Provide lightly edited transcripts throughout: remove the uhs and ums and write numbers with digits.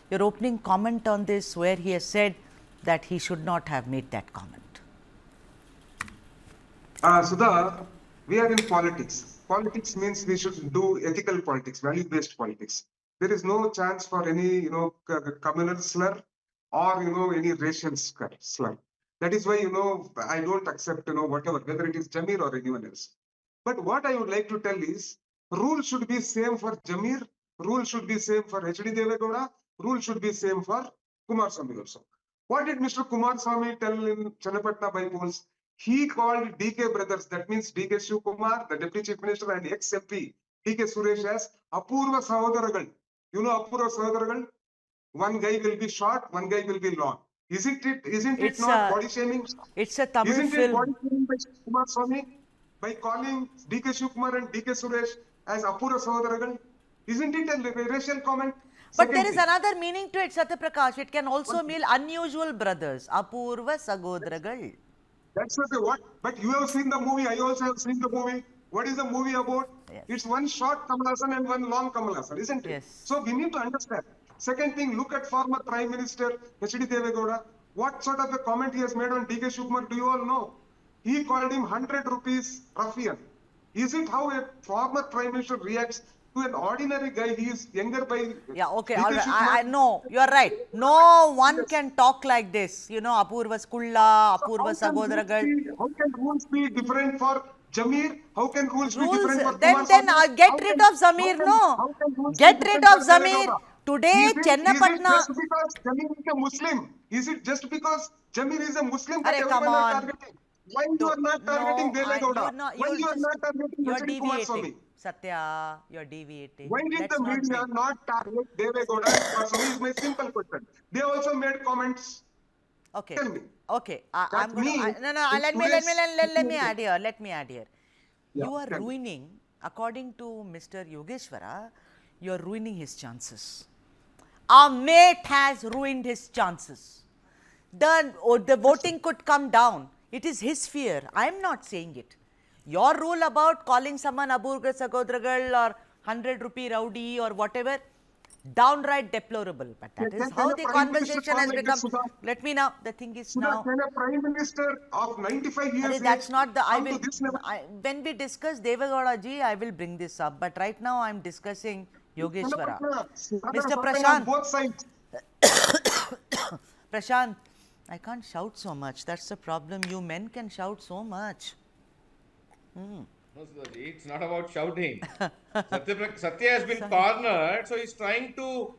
your opening comment on this, where he has said that he should not have made that comment. Sudha, we are in politics. Politics means we should do ethical politics, value-based politics. There is no chance for any, communal slur or, any racial slur. That is why, I don't accept, whatever, whether it is Jameer or anyone else. But what I would like to tell is, rule should be same for Jameer, rule should be same for HD Deve Gowda, rule should be same for Kumaraswamy also. What did Mr. Kumaraswamy tell in Channapatna by polls? He called DK brothers, that means DK Shivakumar, the Deputy Chief Minister, and ex-MP DK Suresh as Apurva Sahodaragal. You know Apurva Sahodaragal? One guy will be short, one guy will be long. Isn't it not body shaming? It's a Tamil Isn't film. it body shaming by Kumaraswamy by calling DK Shivakumar and DK Suresh as Apurva Sahodaragal? Isn't it a racial comment? But there is another meaning to it, Satya Prakash. It can also mean unusual brothers. Apurva Sagodragal. That's what. But you have seen the movie. I also have seen the movie. What is the movie about? Yes. It's one short Kamal Hassan and one long Kamal Hassan, isn't it? Yes. So we need to understand. Second thing, look at former Prime Minister HD Deve Gowda. What sort of a comment he has made on DK Shivakumar? Do you all know? He called him 100 rupees ruffian. Is it how a former Prime Minister reacts to an ordinary guy? He is younger by. Yeah, okay, all right. I know, you are right. No one can talk like this. You know, Apurva Skulla, Apurva Sagodragal. How can rules be different for Jameer? How can rules be different for Then get rid of Zameer, no? Get rid of Zameer. Today, Channapatna. Is it just because Jameer is a Muslim? Is it just because Jameer is a Muslim that Arey, everyone come are on. targeting? Why you are not targeting Deve Gowda? Why you are not targeting You're Nikhil Kumaraswamy? deviating. Satya, you're deviating. Why did Let's the not media make- not target Deve Gowda and Kumaraswamy is my simple question. They also made comments. Okay. Tell me. Okay. That I'm going means to. No, in let me add here. Let me add here. Yeah, You are tell me. ruining, according to Mr. Yogeshwara, you are ruining his chances. Our mate has ruined his chances. The voting could come down. It is his fear. I am not saying it. Your rule about calling someone Apurva Sagodragal or 100 rupee rowdy or whatever, downright deplorable. But that is how the conversation has become. Let me now. The thing is now. Can a Prime Minister of 95 years That's not the. I come will. to this level? When we discuss Deve Gowda ji, I will bring this up. But right now, I am discussing Yogeshwara. Mr. Prashant. Both sides. Prashant, I can't shout so much. That's the problem. You men can shout so much. No, Sudhaji, it's not about shouting. Satya has been cornered, so he's trying to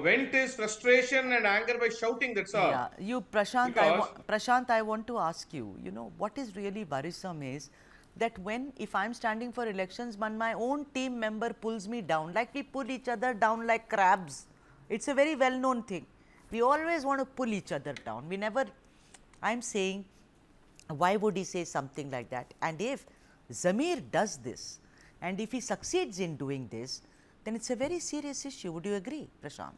vent his frustration and anger by shouting, that's all. Yeah, you, Prashant, Because- I want to ask you, you know, what is really worrisome is that if I'm standing for elections, my own team member pulls me down, like we pull each other down like crabs. It's a very well-known thing. We always want to pull each other down. We never, I'm saying, why would he say something like that? And if Zameer does this, and if he succeeds in doing this, then it's a very serious issue. Would you agree, Prashant?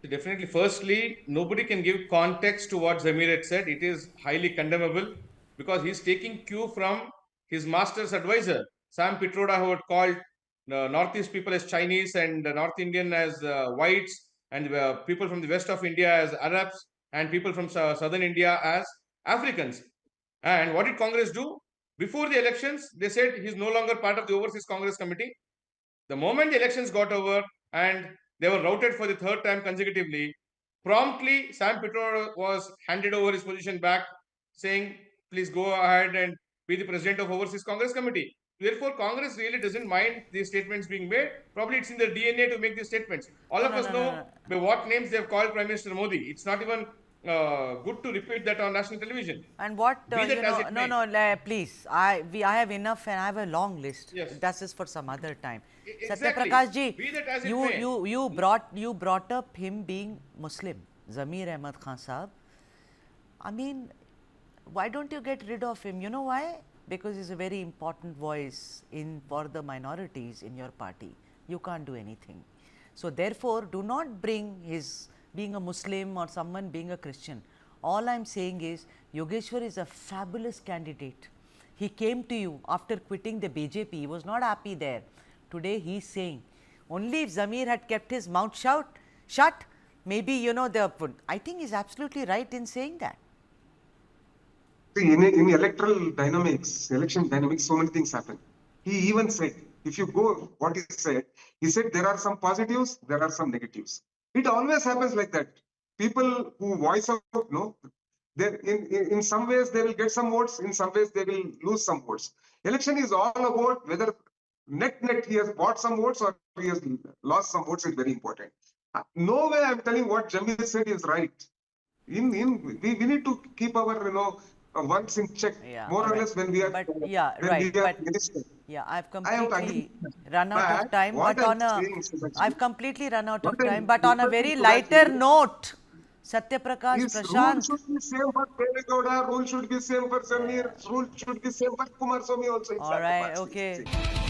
Definitely. Firstly, nobody can give context to what Zameer had said. It is highly condemnable because he's taking cue from his master's advisor, Sam Pitroda, who had called Northeast people as Chinese and North Indian as whites, and people from the west of India as Arabs, and people from southern India as Africans. And what did Congress do? Before the elections, they said he's no longer part of the Overseas Congress Committee. The moment the elections got over and they were routed for the third time consecutively, promptly Sam Pitroda was handed over his position back, saying, please go ahead and be the president of Overseas Congress Committee. Therefore, Congress really doesn't mind these statements being made. Probably it's in their DNA to make these statements. All of us know by what names they have called Prime Minister Modi. It's not even good to repeat that on national television. And what, please, I have enough and I have a long list. Yes. That's just for some other time. Exactly. Satya Prakash ji, Be that as it may. you brought up him being Muslim, Zameer Ahmed Khan Sahab. I mean, why don't you get rid of him? You know why? Because he's a very important voice for the minorities in your party. You can't do anything. So therefore, do not bring his being a Muslim or someone being a Christian. All I'm saying is, Yogeshwar is a fabulous candidate. He came to you after quitting the BJP. He was not happy there. Today he is saying, only if Zameer had kept his mouth shut, maybe, I think he's absolutely right in saying that. See, in electoral dynamics, election dynamics, so many things happen. He even said, if you go what he said there are some positives, there are some negatives. It always happens like that. People who voice out, no, in some ways they will get some votes, in some ways they will lose some votes. Election is all about whether net he has bought some votes or he has lost some votes is very important. No way I'm telling what Jamil said is right. We need to keep our once in check, Yeah, more all or right. less when we are But yeah, when we right. are But minister. yeah, I've I am completely agree. run out of But time. what But I'm on a, saying is I've actually, completely run out what of time. I'm But on a requesting very to that lighter note, Satyaprakash, is rule Prashant. should be same for Deve Gowda, rule should be same for Zameer, Yeah. rule should be same for Kumaraswamy also in All right. Channapatna. Okay.